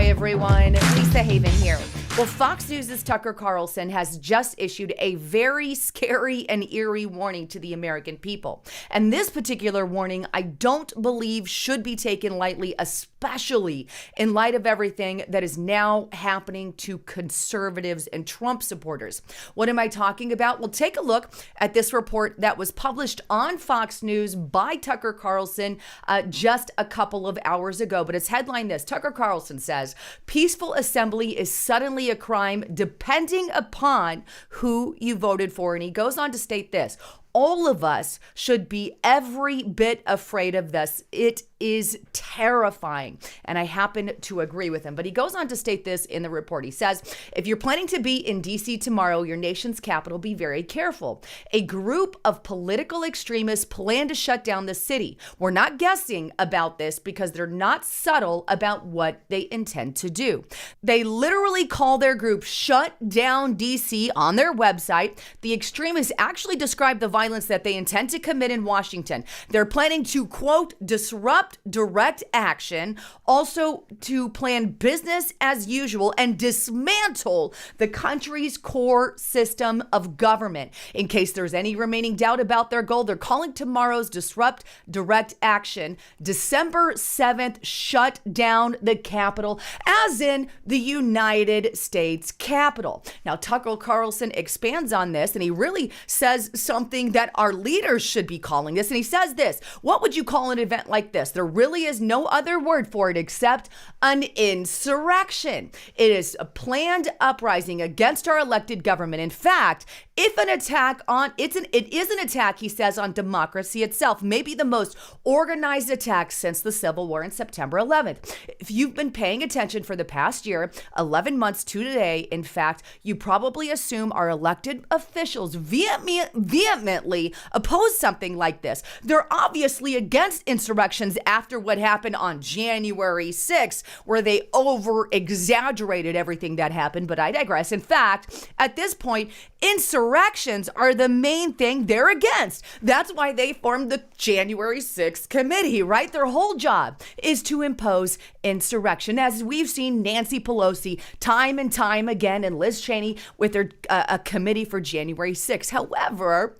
Hi, everyone. Lisa Haven here. Well, Fox News' Tucker Carlson has just issued a very scary and eerie warning to the American people. And this particular warning, I don't believe should be taken lightly, especially in light of everything that is now happening to conservatives and Trump supporters. What am I talking about? Well, take a look at this report that was published on Fox News by Tucker Carlson just a couple of hours ago. But it's headlined this. Tucker Carlson says, peaceful assembly is suddenly a crime depending upon who you voted for. And he goes on to state this. All of us should be every bit afraid of this. It is terrifying. And I happen to agree with him. But he goes on to state this in the report. He says, if you're planning to be in D.C. tomorrow, your nation's capital, be very careful. A group of political extremists plan to shut down the city. We're not guessing about this because they're not subtle about what they intend to do. They literally call their group Shut Down D.C. on their website. The extremists actually describe the violence that they intend to commit in Washington. They're planning to, quote, disrupt direct action, also to plan business as usual and dismantle the country's core system of government. In case there's any remaining doubt about their goal, they're calling tomorrow's disrupt direct action December 7th, shut down the Capitol, as in the United States Capitol. Now, Tucker Carlson expands on this, and he really says something that our leaders should be calling this. And he says this, what would you call an event like this? There really is no other word for it except an insurrection. It is a planned uprising against our elected government. In fact, if an attack on, it is an attack, he says, on democracy itself, maybe the most organized attack since the Civil War in September 11th. If you've been paying attention for the past year, 11 months to today, in fact, you probably assume our elected officials vehemently oppose something like this. They're obviously against insurrections after what happened on January 6th, where they over-exaggerated everything that happened, but I digress. In fact, at this point, insurrections are the main thing they're against. That's why they formed the January 6th committee, right? Their whole job is to impose insurrection, as we've seen Nancy Pelosi time and time again, and Liz Cheney with their a committee for January 6th. However,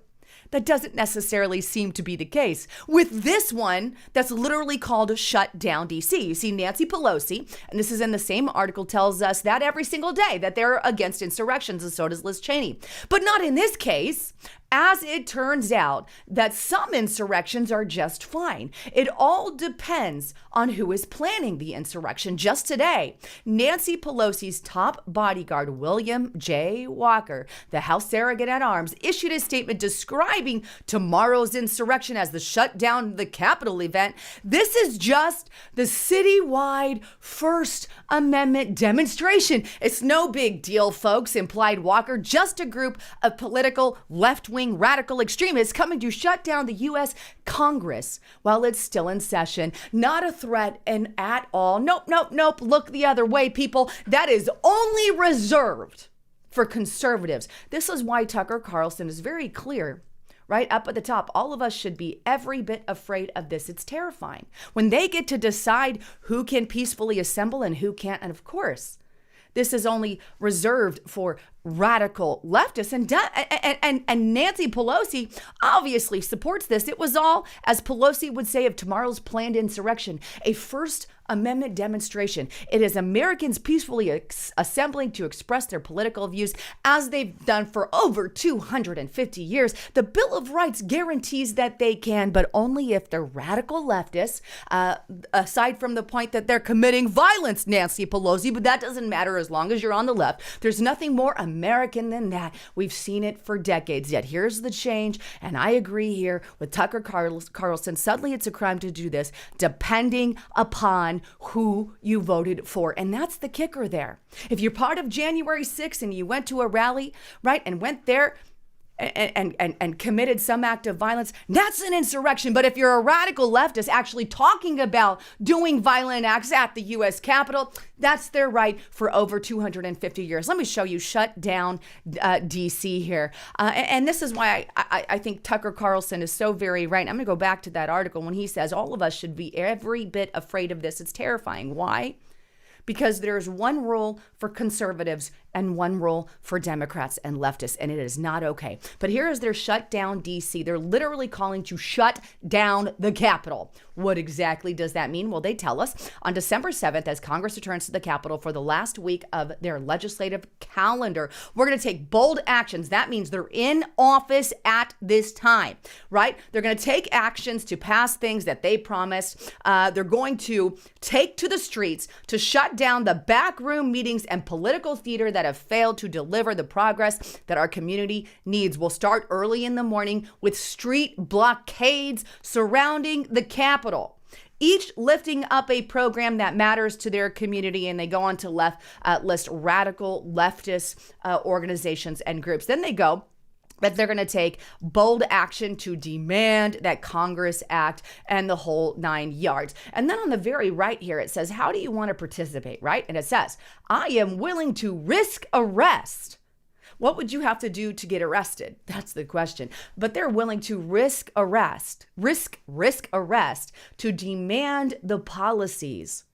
that doesn't necessarily seem to be the case with this one that's literally called Shut Down DC. You see, Nancy Pelosi, and this is in the same article, tells us that every single day that they're against insurrections, and so does Liz Cheney. But not in this case. As it turns out that some insurrections are just fine. It all depends on who is planning the insurrection. Just today, Nancy Pelosi's top bodyguard, William J. Walker, the House surrogate at arms, issued a statement describing tomorrow's insurrection as the shut down the Capitol event. This is just the citywide First Amendment demonstration. It's no big deal, folks, implied Walker, just a group of political left-wing radical extremists coming to shut down the U.S. Congress while it's still in session. Not a threat and at all. Nope. Look the other way, people. That is only reserved for conservatives. This is why Tucker Carlson is very clear. Right up at the top, all of us should be every bit afraid of this. It's terrifying. When they get to decide who can peacefully assemble and who can't, and of course, this is only reserved for radical leftists. And Nancy Pelosi obviously supports this. It was all, as Pelosi would say of tomorrow's planned insurrection, a First Amendment demonstration. It is Americans peacefully assembling to express their political views as they've done for over 250 years. The Bill of Rights guarantees that they can, but only if they're radical leftists, aside from the point that they're committing violence, Nancy Pelosi, but that doesn't matter as long as you're on the left. There's nothing more American than that. We've seen it for decades. Yet here's the change, and I agree here with Tucker Carlson. Suddenly it's a crime to do this, depending upon who you voted for. And that's the kicker there. If you're part of January 6th and you went to a rally, right, and went there and committed some act of violence, that's an insurrection. But if you're a radical leftist actually talking about doing violent acts at the U.S. Capitol, that's their right for over 250 years. Let me show you Shut Down D.C. here. And this is why I think Tucker Carlson is so very right. I'm going to go back to that article when he says all of us should be every bit afraid of this. It's terrifying. Why? because there's one rule for conservatives and one rule for Democrats and leftists, and it is not okay. But here is their shut down DC. They're literally calling to shut down the Capitol. What exactly does that mean? Well, they tell us on December 7th, as Congress returns to the Capitol for the last week of their legislative calendar, we're going to take bold actions. That means they're in office at this time, right? They're going to take actions to pass things that they promised. They're going to take to the streets to shut down the backroom meetings and political theater that have failed to deliver the progress that our community needs. We'll start early in the morning with street blockades surrounding the Capitol, each lifting up a program that matters to their community, and they go on to list radical leftist organizations and groups. Then they go that they're going to take bold action to demand that Congress act and the whole 9 yards. And then on the very right here, it says, how do you want to participate, right? And it says, I am willing to risk arrest. What would you have to do to get arrested? That's the question. But they're willing to risk arrest to demand the policies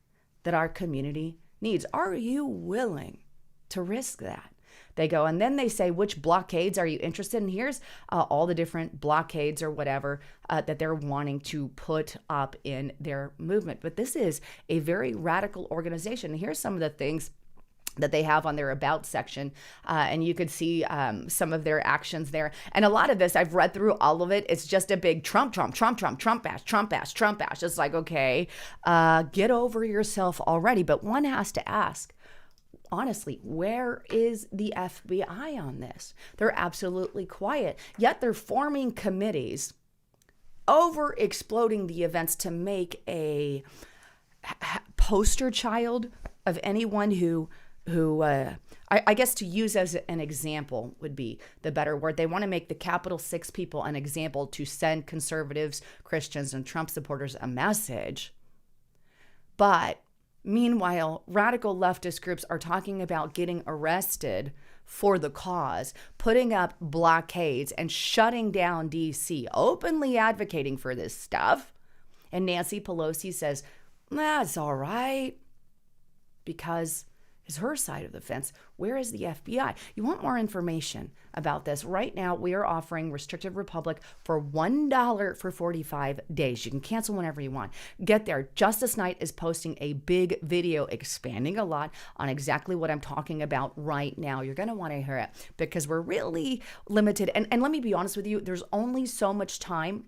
that our community needs. Are you willing to risk that? They go, and then they say, which blockades are you interested in? Here's all the different blockades or whatever that they're wanting to put up in their movement. But this is a very radical organization. Here's some of the things that they have on their about section, and you could see some of their actions there. And a lot of this, I've read through all of it. It's just a big Trump bash. It's like, okay, get over yourself already. But one has to ask, honestly, where is the FBI on this? They're absolutely quiet, yet they're forming committees over exploding the events to make a poster child of anyone who I guess to use as an example would be the better word. They want to make the Capitol 6 people an example to send conservatives, Christians, and Trump supporters a message. But meanwhile, radical leftist groups are talking about getting arrested for the cause, putting up blockades and shutting down DC, openly advocating for this stuff. And Nancy Pelosi says, that's all right, because is her side of the fence. Where is the FBI? You want more information about this? Right now, we are offering Restricted Republic for $1 for 45 days. You can cancel whenever you want. Get there. Justice Knight is posting a big video expanding a lot on exactly what I'm talking about right now. You're going to want to hear it because we're really limited. And let me be honest with you, there's only so much time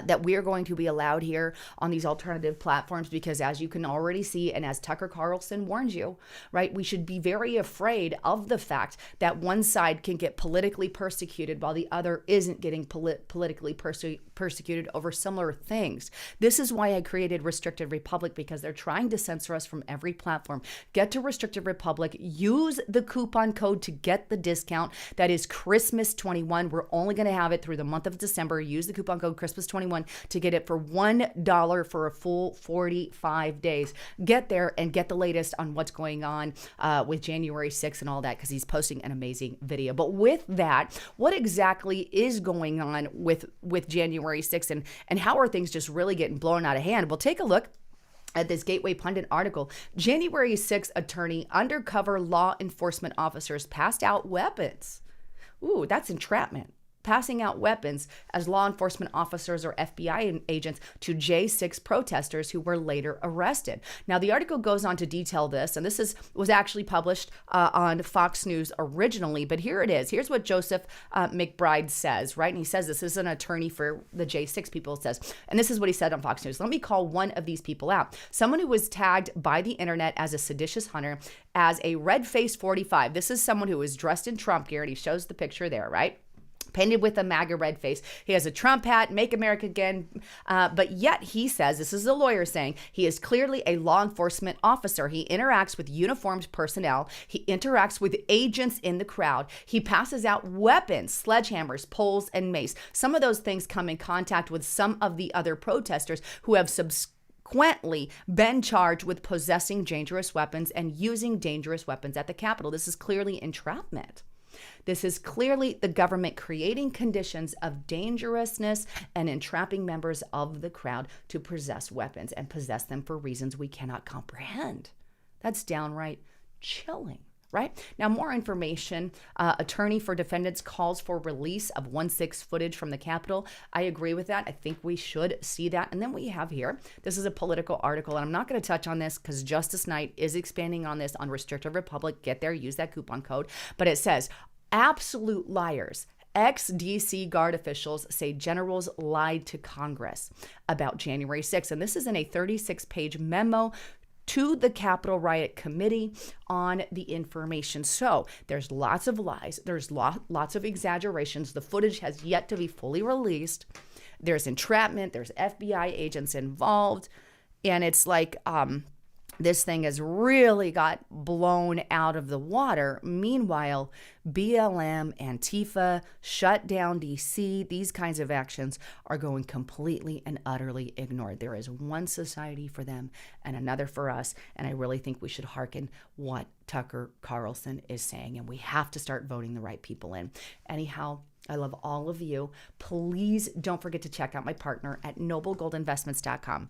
that we are going to be allowed here on these alternative platforms, because as you can already see, and as Tucker Carlson warned you, right, we should be very afraid of the fact that one side can get politically persecuted while the other isn't getting politically persecuted over similar things. This is why I created Restricted Republic, because they're trying to censor us from every platform. Get to Restricted Republic, use the coupon code to get the discount. That is Christmas 21. We're only going to have it through the month of December. Use the coupon code Christmas 21 to get it for $1 for a full 45 days. Get there and get the latest on what's going on with January 6th and all that, because he's posting an amazing video. But with that, what exactly is going on with January 6th, and how are things just really getting blown out of hand? Well, take a look at this Gateway Pundit article. January 6th attorney, undercover law enforcement officers passed out weapons. Ooh, that's entrapment. Passing out weapons as law enforcement officers or FBI agents to J6 protesters who were later arrested. Now, the article goes on to detail this, and this was actually published on Fox News originally, but here it is. Here's what Joseph McBride says, right? And he says this is an attorney for the J6 people, says, and this is what he said on Fox News. Let me call one of these people out. Someone who was tagged by the internet as a seditious hunter, as a red-faced 45. This is someone who was dressed in Trump gear, and he shows the picture there, right? Painted with a MAGA red face. He has a Trump hat, Make America Again, but yet he says, this is a lawyer saying, he is clearly a law enforcement officer. He interacts with uniformed personnel. He interacts with agents in the crowd. He passes out weapons, sledgehammers, poles, and mace. Some of those things come in contact with some of the other protesters who have subsequently been charged with possessing dangerous weapons and using dangerous weapons at the Capitol. This is clearly entrapment. This is clearly the government creating conditions of dangerousness and entrapping members of the crowd to possess weapons and possess them for reasons we cannot comprehend. That's downright chilling. Right? Now, more information. Attorney for defendants calls for release of 1/6 footage from the Capitol. I agree with that. I think we should see that. And then we have here, this is a Political article, and I'm not going to touch on this because Justice Knight is expanding on this on Restricted Republic. Get there, use that coupon code. But it says, absolute liars. Ex-DC Guard officials say generals lied to Congress about January 6th. And this is in a 36-page memo to the Capitol Riot Committee on the information. So there's lots of lies. There's lots of exaggerations. The footage has yet to be fully released. There's entrapment. There's FBI agents involved. And it's like this thing has really got blown out of the water. Meanwhile, BLM, Antifa, shut down DC, these kinds of actions are going completely and utterly ignored. There is one society for them and another for us. And I really think we should hearken what Tucker Carlson is saying. And we have to start voting the right people in. Anyhow, I love all of you. Please don't forget to check out my partner at noblegoldinvestments.com.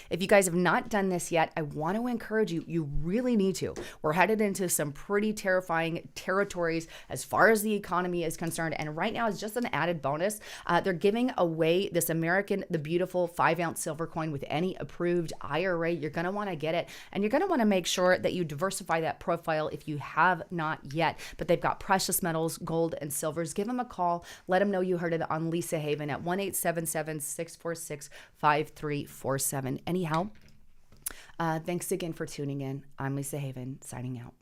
If you guys have not done this yet, I want to encourage you. You really need to. We're headed into some pretty terrifying territories as far as the economy is concerned. And right now, as just an added bonus, they're giving away this the beautiful 5-ounce silver coin with any approved IRA. You're going to want to get it. And you're going to want to make sure that you diversify that profile if you have not yet. But they've got precious metals, gold, and silvers. Give them a call. Let them know you heard it on Lisa Haven at 1-877-646-5347. Anyhow, thanks again for tuning in. I'm Lisa Haven, signing out.